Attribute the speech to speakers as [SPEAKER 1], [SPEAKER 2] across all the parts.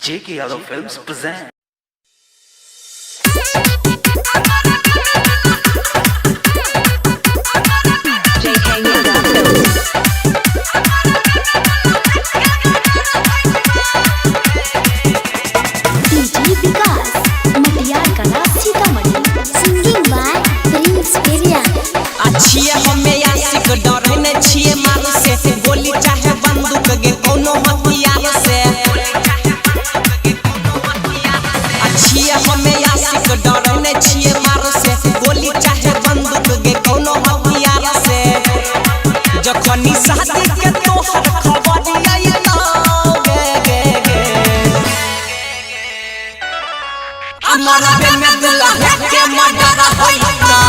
[SPEAKER 1] J.K. Yadav Films present.
[SPEAKER 2] J.K. Yadav Films.
[SPEAKER 3] DJ Vikas Matiyar Kala Sitamarhi singing by Prince Periya.
[SPEAKER 4] अच्छिए हमें आशिक डरे न छिए मारू से गोली चाहे बंदूक के कोनो हथियार से। अच्छिए हमें आशिक डरे न छिए मारू से गोली चाहे बंदूक के कोनो हथियार से। जखनी शादी के तोहर खबर आई ना गे गे गे हमारा बे में दुल्हा के मर्डर होई ना।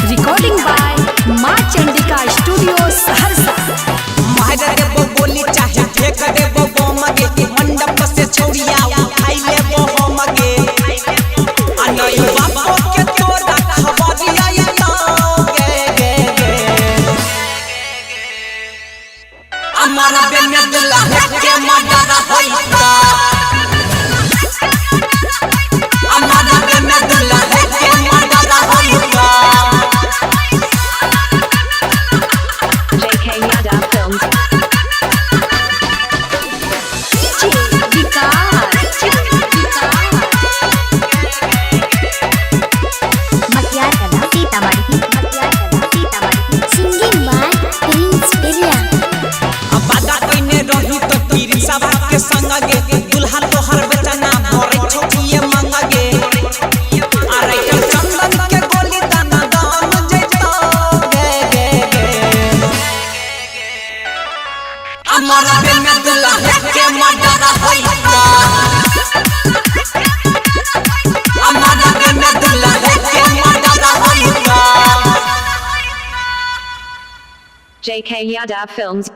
[SPEAKER 2] Recording by माँ चंडिका स्टूडियो सहरसा।
[SPEAKER 4] मार देबो गोली चाहे फेंक देबो बम गे मंडप से छौरिया उठाई लेबो हम गे। अनई बाबा के तोरा खबर आई ना गे गे गे हमारा बे में दुल्हा के मर्डर होई ना। हमारा बे में दुल्हा के मर्डर होई ना।
[SPEAKER 2] J.K. Yadav Films. DJ Vikas
[SPEAKER 3] Matiyar Kala Sitamarhi singing by Prince Periya.
[SPEAKER 4] बादा कइने रही तो तीर सभा के संग गे दुल्हा तोहर बेचना भरे छोटिए मंग गे। अरे के चंदन के गोली दाना दान जइतो गे गे गे हमारा बे में दुल्हा के मर्डर होई ना। हमारा बे में दुल्हा के मर्डर होई ना।
[SPEAKER 2] J.K. Yadav Films.